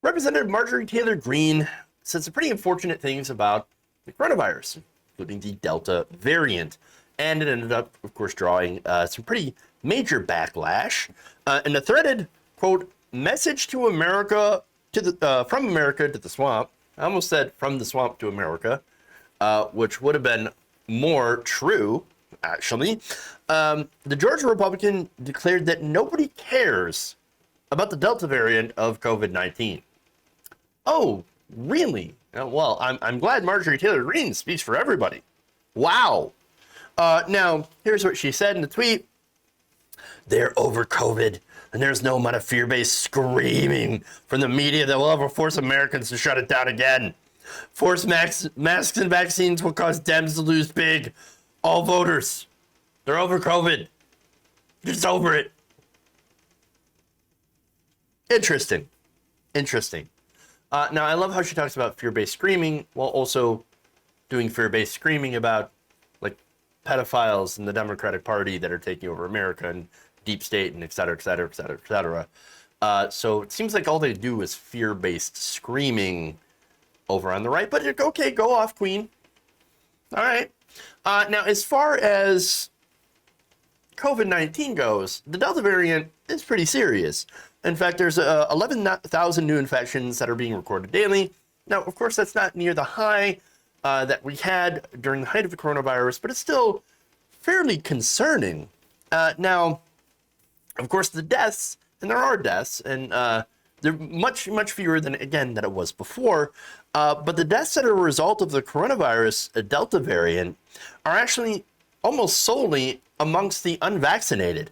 Representative Marjorie Taylor Greene said some pretty unfortunate things about the coronavirus, including the Delta variant. And it ended up, of course, drawing some pretty major backlash. And a threaded, quote, message to America, from America to the swamp. I almost said from the swamp to America, which would have been more true, actually. The Georgia Republican declared that nobody cares about the Delta variant of COVID-19. Oh, really? Well, I'm glad Marjorie Taylor Greene speaks for everybody. Wow. Now, here's what she said in the tweet. They're over COVID, and there's no amount of fear-based screaming from the media that will ever force Americans to shut it down again. Forced masks and vaccines will cause Dems to lose big. All voters, they're over COVID. Just over it. Interesting. Now, I love how she talks about fear-based screaming while also doing fear-based screaming about like pedophiles in the Democratic Party that are taking over America and deep state and et cetera, et cetera, et cetera, et cetera. So it seems like all they do is fear-based screaming over on the right, but okay, go off, Queen. All right. Now, as far as COVID-19 goes, the Delta variant is pretty serious. In fact, there's 11,000 new infections that are being recorded daily. Now, of course, that's not near the high that we had during the height of the coronavirus, but it's still fairly concerning. Now, of course, the deaths, and there are deaths, and they're much, much fewer than it was before. But the deaths that are a result of the coronavirus, a Delta variant, are actually almost solely amongst the unvaccinated.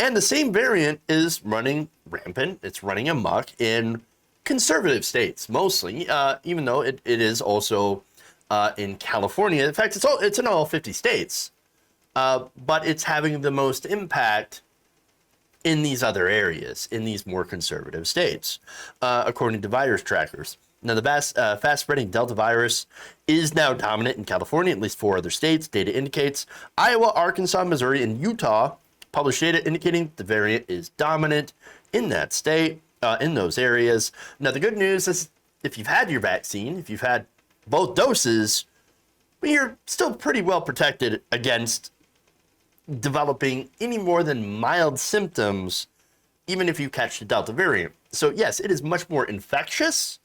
And the same variant is running rampant. It's running amok in conservative states, mostly, even though it is also in California. In fact, it's in all 50 states, but it's having the most impact in these other areas, in these more conservative states, according to virus trackers. Now, the fast-spreading Delta virus is now dominant in California, at least 4 other states. Data indicates Iowa, Arkansas, Missouri, and Utah published data indicating the variant is dominant in that state, in those areas. Now, the good news is if you've had your vaccine, if you've had both doses, well, you're still pretty well protected against developing any more than mild symptoms, even if you catch the Delta variant. So yes, it is much more infectious.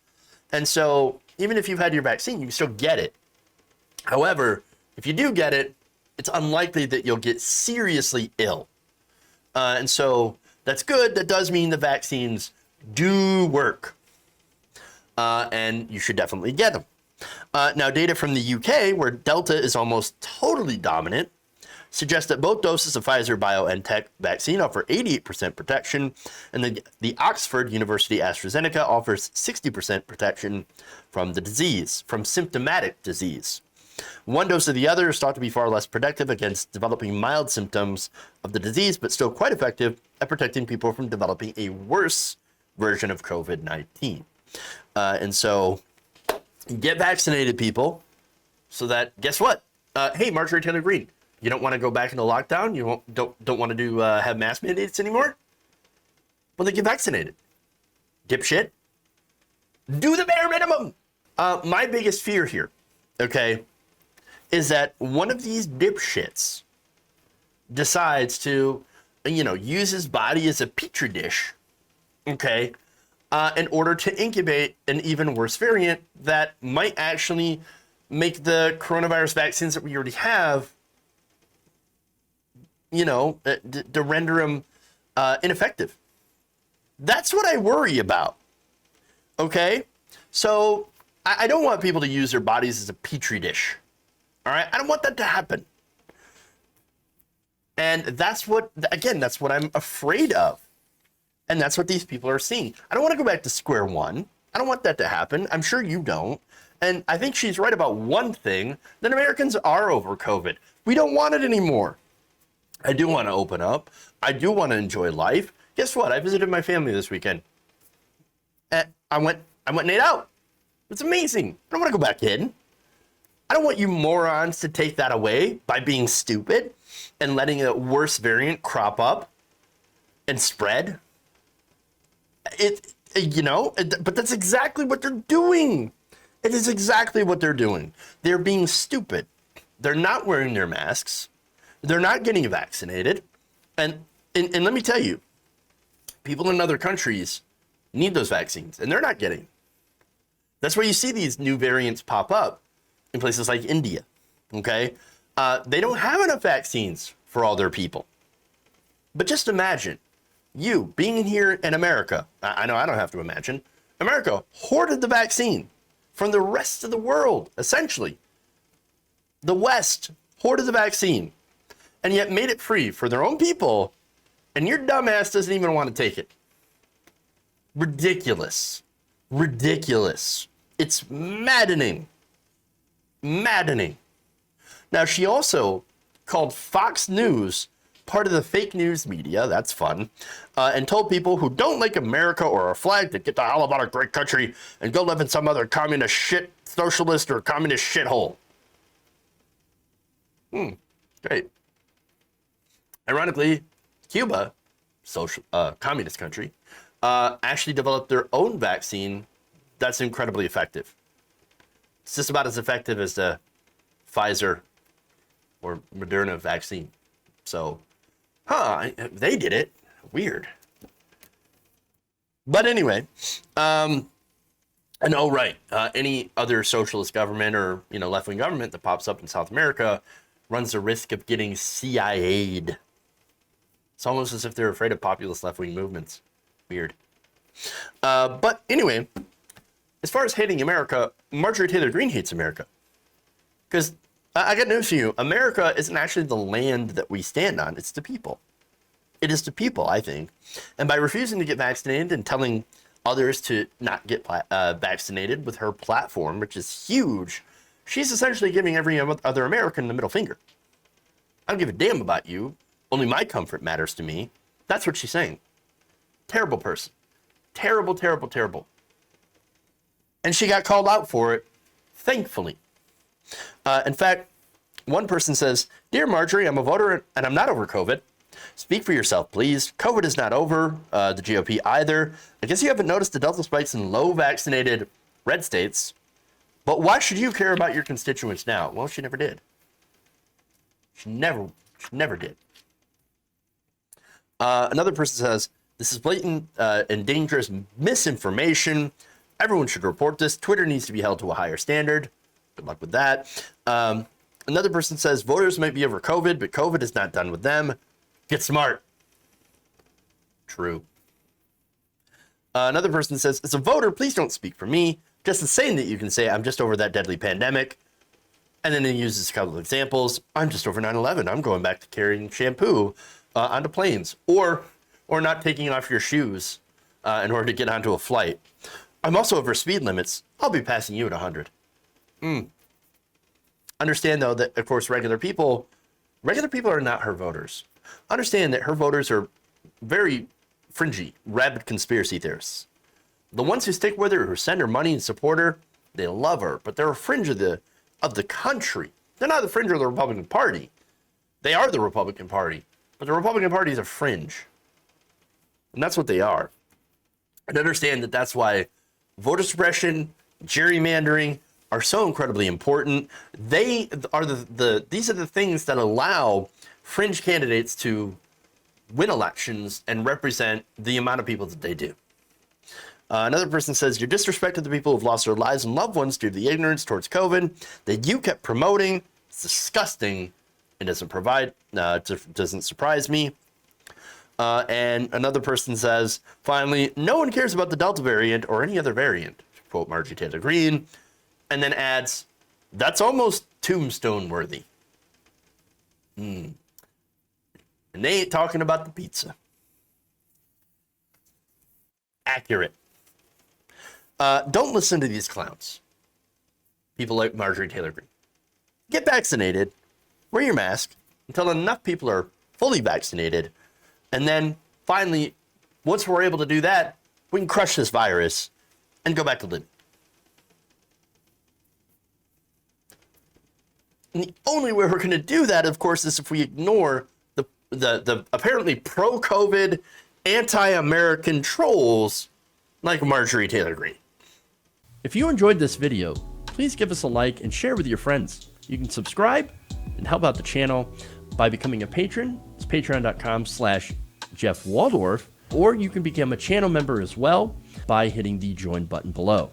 And so even if you've had your vaccine, you can still get it. However, if you do get it, it's unlikely that you'll get seriously ill. And so that's good. That does mean the vaccines do work. And you should definitely get them. Now, data from the UK, where Delta is almost totally dominant, suggests that both doses of Pfizer-BioNTech vaccine offer 88% protection, and the Oxford University AstraZeneca offers 60% protection from the disease, from symptomatic disease. One dose of the other is thought to be far less protective against developing mild symptoms of the disease, but still quite effective at protecting people from developing a worse version of COVID-19. And so get vaccinated, people, so that, guess what? Hey, Marjorie Taylor Greene, you don't want to go back into lockdown? You don't want to have mask mandates anymore? Well, then get vaccinated. Dipshit. Do the bare minimum. My biggest fear here, okay, is that one of these dipshits decides to, use his body as a petri dish, okay, in order to incubate an even worse variant that might actually make the coronavirus vaccines that we already have, to render them ineffective. That's what I worry about, okay? So I don't want people to use their bodies as a petri dish, all right? I don't want that to happen. And that's what I'm afraid of. And that's what these people are seeing. I don't want to go back to square one. I don't want that to happen. I'm sure you don't. And I think she's right about one thing, that Americans are over COVID. We don't want it anymore. I do want to open up. I do want to enjoy life. Guess what? I visited my family this weekend. And I went and ate out. It's amazing. I don't want to go back in. I don't want you morons to take that away by being stupid and letting a worse variant crop up and spread. But that's exactly what they're doing. It is exactly what they're doing. They're being stupid. They're not wearing their masks. They're not getting vaccinated. And let me tell you, people in other countries need those vaccines, and they're not getting them. That's why you see these new variants pop up in places like India, okay? They don't have enough vaccines for all their people. But just imagine you being here in America. I know I don't have to imagine. America hoarded the vaccine from the rest of the world, essentially. The West hoarded the vaccine and yet made it free for their own people, and your dumbass doesn't even want to take it. Ridiculous. Ridiculous. It's maddening. Maddening. Now, she also called Fox News part of the fake news media. That's fun. And told people who don't like America or our flag to get the hell about our great country and go live in some other communist shit, socialist or communist shithole. Great. Ironically, Cuba, communist country, actually developed their own vaccine that's incredibly effective. It's just about as effective as the Pfizer or Moderna vaccine. So, they did it. Weird. But anyway, and right, any other socialist government or left-wing government that pops up in South America runs the risk of getting CIA'd. It's almost as if they're afraid of populist left-wing movements. Weird. But anyway, as far as hating America, Marjorie Taylor Greene hates America. Because I got news for you. America isn't actually the land that we stand on. It's the people. It is the people, I think. And by refusing to get vaccinated and telling others to not get vaccinated with her platform, which is huge, she's essentially giving every other American the middle finger. I don't give a damn about you. Only my comfort matters to me. That's what she's saying. Terrible person. Terrible, terrible, terrible. And she got called out for it, thankfully. In fact, one person says, "Dear Marjorie, I'm a voter and I'm not over COVID. Speak for yourself, please. COVID is not over, the GOP either. I guess you haven't noticed the Delta spikes in low vaccinated red states. But why should you care about your constituents now?" Well, she never did. She never did. Another person says, "This is blatant and dangerous misinformation. Everyone should report this. Twitter needs to be held to a higher standard." Good luck with that. Another person says, "Voters might be over COVID, but COVID is not done with them. Get smart." True. Another person says, "As a voter, please don't speak for me. Just the same that you can say, I'm just over that deadly pandemic." And then he uses a couple of examples. "I'm just over 9/11. I'm going back to carrying shampoo onto planes, or not taking off your shoes in order to get onto a flight. I'm also over speed limits. I'll be passing you at 100. Understand, though, that, of course, regular people are not her voters. Understand that her voters are very fringy, rabid conspiracy theorists. The ones who stick with her, who send her money and support her, they love her, but they're a fringe of the country. They're not the fringe of the Republican Party. They are the Republican Party, but the Republican Party is a fringe. And that's what they are. And understand that that's why voter suppression, gerrymandering are so incredibly important. They are these are the things that allow fringe candidates to win elections and represent the amount of people that they do. Another person says, "You're disrespecting the people who've lost their lives and loved ones due to the ignorance towards COVID that you kept promoting. It's disgusting. It doesn't surprise me." And another person says, "Finally, no one cares about the Delta variant or any other variant," to quote Marjorie Taylor Greene, and then adds, "That's almost tombstone worthy." And they ain't talking about the pizza. Accurate. Don't listen to these clowns. People like Marjorie Taylor Greene. Get vaccinated, wear your mask until enough people are fully vaccinated, and then finally, once we're able to do that, we can crush this virus and go back to living. And the only way we're going to do that, of course, is if we ignore the apparently pro-COVID, anti-American trolls like Marjorie Taylor Greene. If you enjoyed this video, please give us a like and share with your friends. You can subscribe and help out the channel by becoming a patron. It's patreon.com/Jeff Waldorf, or you can become a channel member as well by hitting the join button below.